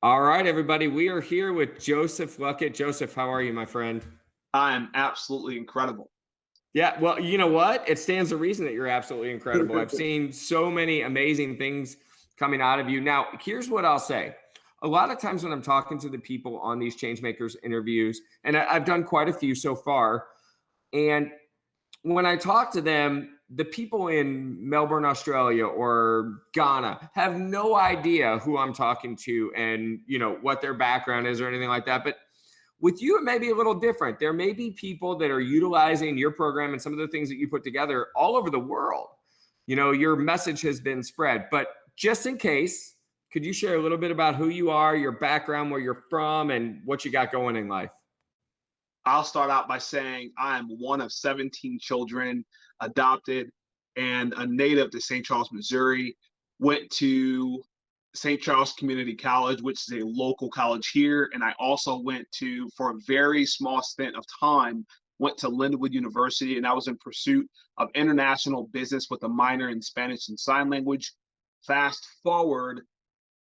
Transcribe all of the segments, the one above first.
All right, everybody. We are here with Joseph Luckett. Joseph, how are you, my friend? I am absolutely incredible. Yeah, well, you know what? It stands to reason that you're absolutely incredible. I've seen so many amazing things coming out of you. Now, here's what I'll say. A lot of times when I'm talking to the people on these Changemakers interviews, and I've done quite a few so far, and when I talk to them, the people in Melbourne, Australia or Ghana have no idea who I'm talking to and, what their background is or anything like that. But with you, it may be a little different. There may be people that are utilizing your program and some of the things that you put together all over the world. Your message has been spread. But just in case, could you share a little bit about who you are, your background, where you're from, and what you got going in life? I'll start out by saying I am one of 17 children, adopted, and a native to St. Charles, Missouri. Went to St. Charles Community College, which is a local college here. And I also went to, for a very small stint of time, went to Lindenwood University, and I was in pursuit of international business with a minor in Spanish and sign language. Fast forward,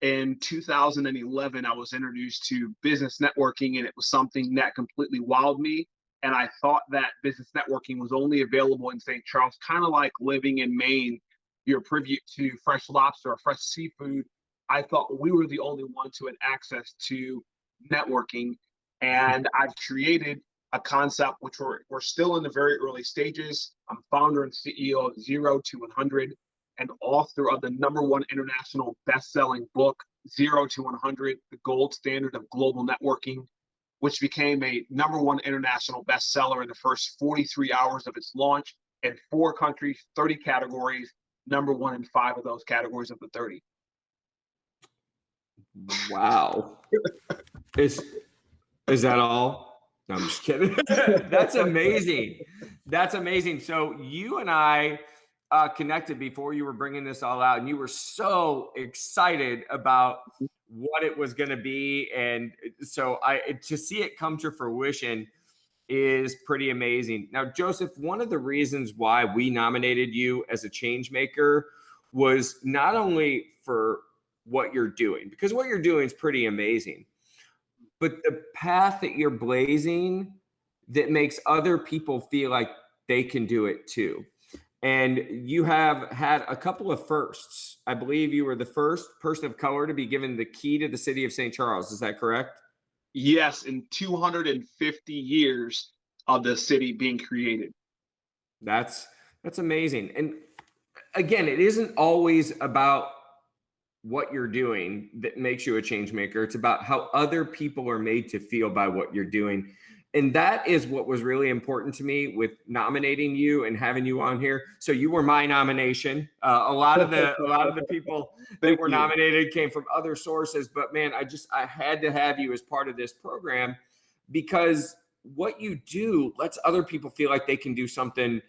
in 2011, I was introduced to business networking, and it was something that completely wowed me. And I thought that business networking was only available in St. Charles, kind of like living in Maine. You're privy to fresh lobster or fresh seafood. I thought we were the only ones who had access to networking. And I've created a concept which we're still in the very early stages. I'm founder and CEO of 0 to 100 and author of the #1 international best-selling book, 0 to 100, the gold standard of global networking, which became a #1 international bestseller in the first 43 hours of its launch in 4 countries, 30 categories, #1 in 5 of those categories of the 30. Wow. Is that all? No, I'm just kidding. That's amazing. That's amazing. So you and I connected before you were bringing this all out, and you were so excited about what it was going to be, and so to see it come to fruition is pretty amazing. Now, Joseph, one of the reasons why we nominated you as a change maker was not only for what you're doing, because what you're doing is pretty amazing, but the path that you're blazing that makes other people feel like they can do it too. And you have had a couple of firsts. I believe you were the first person of color to be given the key to the city of St. Charles. Is that correct? Yes, in 250 years of the city being created. That's amazing. And again, it isn't always about what you're doing that makes you a change maker. It's about how other people are made to feel by what you're doing. And that is what was really important to me with nominating you and having you on here. So you were my nomination. A lot of the people that were nominated came from other sources, but man, I had to have you as part of this program because what you do lets other people feel like they can do something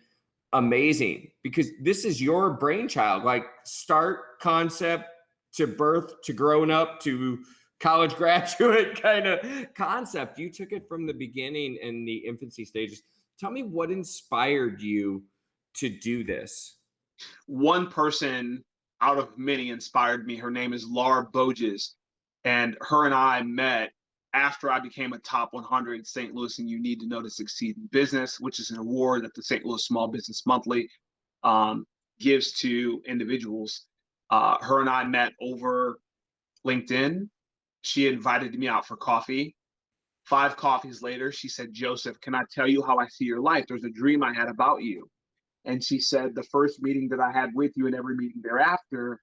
amazing, because this is your brainchild, like start concept to birth to grown up to college graduate kind of concept. You took it from the beginning in the infancy stages. Tell me what inspired you to do this. One person out of many inspired me. Her name is Laura Boges, and her and I met after I became a top 100 St. Louis and You Need to Know to Succeed in Business, which is an award that the St. Louis Small Business Monthly gives to individuals. Her and I met over LinkedIn. She invited me out for coffee. 5 coffees later, she said, "Joseph, can I tell you how I see your life? There's a dream I had about you." And she said, the first meeting that I had with you and every meeting thereafter,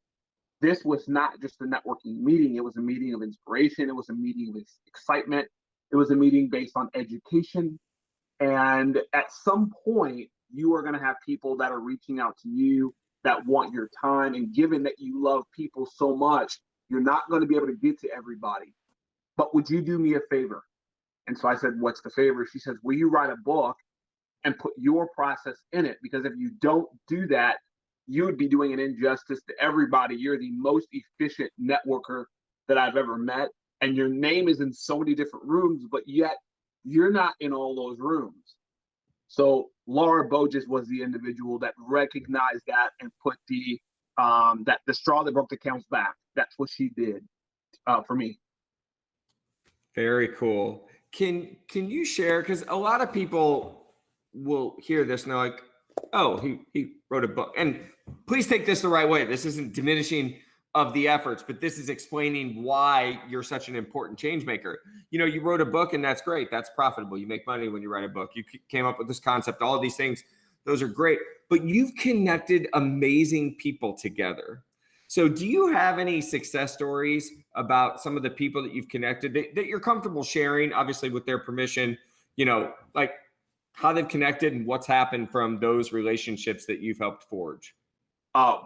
this was not just a networking meeting. It was a meeting of inspiration. It was a meeting of excitement. It was a meeting based on education. And at some point, you are going to have people that are reaching out to you that want your time. And given that you love people so much, you're not going to be able to get to everybody. But would you do me a favor? And so I said, "What's the favor?" She says, "Will you write a book and put your process in it? Because if you don't do that, you would be doing an injustice to everybody. You're the most efficient networker that I've ever met. And your name is in so many different rooms, but yet you're not in all those rooms." So Laura Boges was the individual that recognized that and put the straw that broke the camel's back. That's what she did for me. Very cool. Can you share? Because a lot of people will hear this and they're like, "Oh, he wrote a book." And please take this the right way. This isn't diminishing of the efforts, but this is explaining why you're such an important change maker. You know, you wrote a book, and that's great. That's profitable. You make money when you write a book. You came up with this concept. All of these things, those are great. But you've connected amazing people together. So, do you have any success stories about some of the people that you've connected that you're comfortable sharing, obviously with their permission, like how they've connected and what's happened from those relationships that you've helped forge?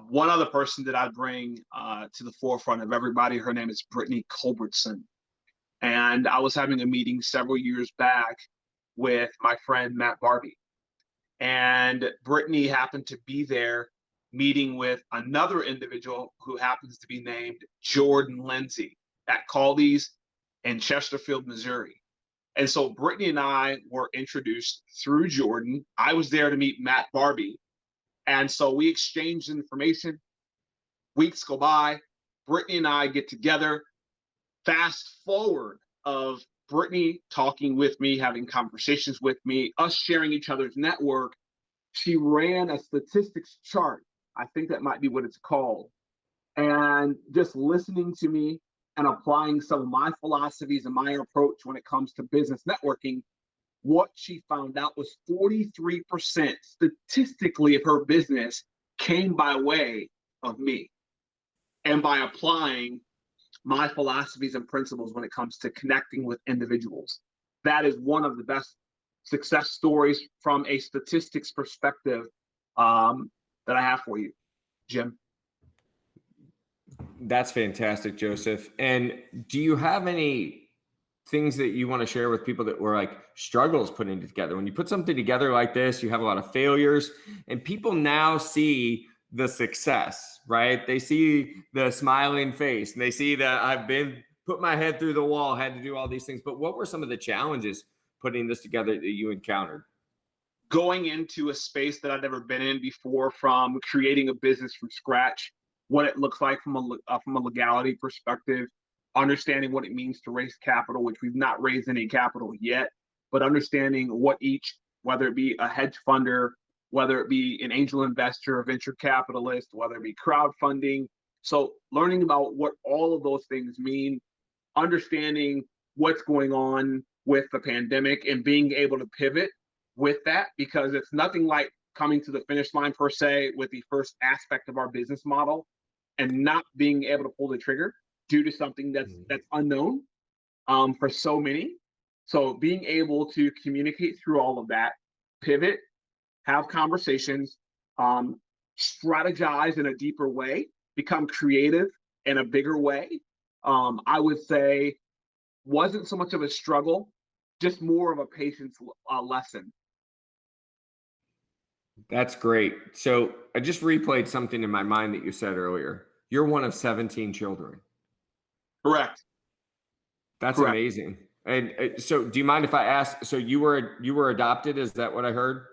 One other person that I bring to the forefront of everybody, her name is Brittany Culbertson. And I was having a meeting several years back with my friend Matt Barbie. And Brittany happened to be there meeting with another individual who happens to be named Jordan Lindsay at Caldy's in Chesterfield, Missouri. And so Brittany and I were introduced through Jordan. I was there to meet Matt Barbie. And so we exchanged information. Weeks go by. Brittany and I get together. Fast forward of Brittany talking with me, having conversations with me, us sharing each other's network. She ran a statistics chart. I think that might be what it's called. And just listening to me and applying some of my philosophies and my approach when it comes to business networking, what she found out was 43% statistically of her business came by way of me. And by applying my philosophies and principles when it comes to connecting with individuals. That is one of the best success stories from a statistics perspective that I have for you, Jim. That's fantastic, Joseph. And do you have any things that you want to share with people that were like struggles putting it together? When you put something together like this, you have a lot of failures, and people now see the success, right? They see the smiling face and they see that I've been put my head through the wall, had to do all these things. But what were some of the challenges putting this together that you encountered? Going into a space that I'd never been in before, from creating a business from scratch, what it looks like from a legality perspective, understanding what it means to raise capital, which we've not raised any capital yet, but understanding what each, whether it be a hedge funder, whether it be an angel investor, a venture capitalist, whether it be crowdfunding. So learning about what all of those things mean, understanding what's going on with the pandemic and being able to pivot with that, because it's nothing like coming to the finish line per se with the first aspect of our business model and not being able to pull the trigger due to something that's unknown for so many. So being able to communicate through all of that, pivot, have conversations, strategize in a deeper way, become creative in a bigger way, I would say wasn't so much of a struggle, just more of a patience lesson. That's great. So I just replayed something in my mind that you said earlier. You're one of 17 children. Correct. That's Correct. amazing. And so do you mind if I ask, so you were adopted? Is that what I heard?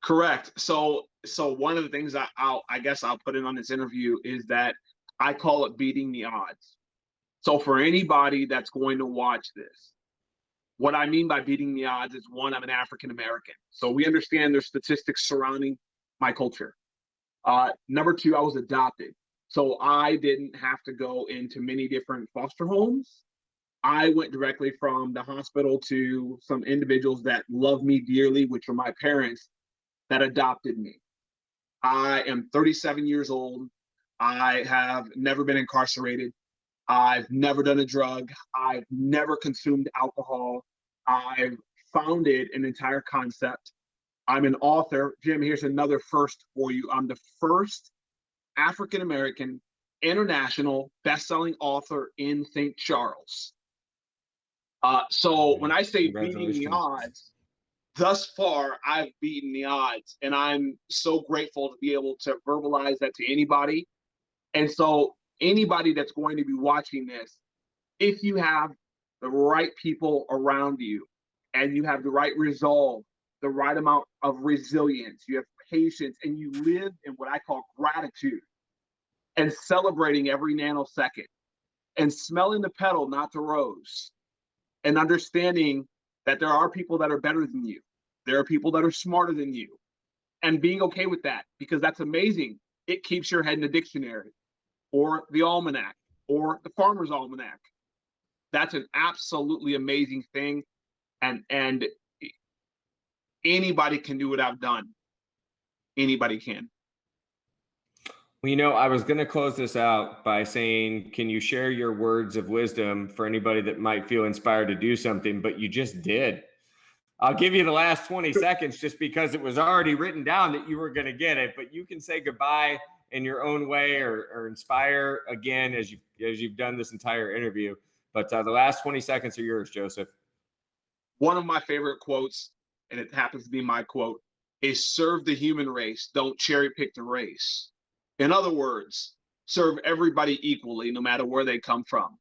Correct. So one of the things I guess I'll put in on this interview is that I call it beating the odds. So for anybody that's going to watch this, what I mean by beating the odds is, one, I'm an African American. So we understand there's statistics surrounding my culture. Number two, I was adopted. So I didn't have to go into many different foster homes. I went directly from the hospital to some individuals that love me dearly, which are my parents, that adopted me. I am 37 years old. I have never been incarcerated. I've never done a drug. I've never consumed alcohol. I've founded an entire concept. I'm an author. Jim, here's another first for you. I'm the first African-American international best-selling author in St. Charles. So when I say beating the odds, thus far, I've beaten the odds, and I'm so grateful to be able to verbalize that to anybody. And so anybody that's going to be watching this, if you have the right people around you and you have the right resolve, the right amount of resilience, you have patience, and you live in what I call gratitude and celebrating every nanosecond and smelling the petal, not the rose, and understanding that there are people that are better than you. There are people that are smarter than you, and being okay with that, because that's amazing. It keeps your head in the dictionary or the almanac or the farmer's almanac. That's an absolutely amazing thing. And anybody can do what I've done. Anybody can. Well, I was going to close this out by saying, can you share your words of wisdom for anybody that might feel inspired to do something, but you just did? I'll give you the last 20 seconds just because it was already written down that you were going to get it, but you can say goodbye in your own way, or inspire again as you've done this entire interview. But the last 20 seconds are yours, Joseph. One of my favorite quotes, and it happens to be my quote, is serve the human race, don't cherry pick the race. In other words, serve everybody equally, no matter where they come from.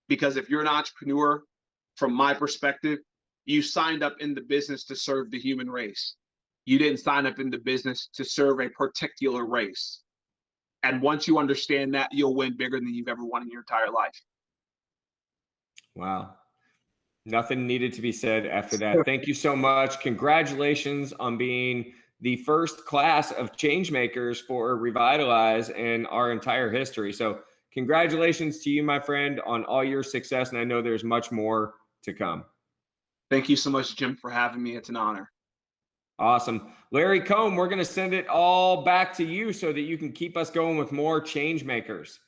Because if you're an entrepreneur, from my perspective, you signed up in the business to serve the human race. You didn't sign up in the business to serve a particular race. And once you understand that, you'll win bigger than you've ever won in your entire life. Wow. Nothing needed to be said after that. Thank you so much. Congratulations on being the first class of Changemakers for ReVitalize in our entire history. So congratulations to you, my friend, on all your success. And I know there's much more to come. Thank you so much, Jim, for having me. It's an honor. Awesome. Larry Cohn, we're going to send it all back to you so that you can keep us going with more Changemakers.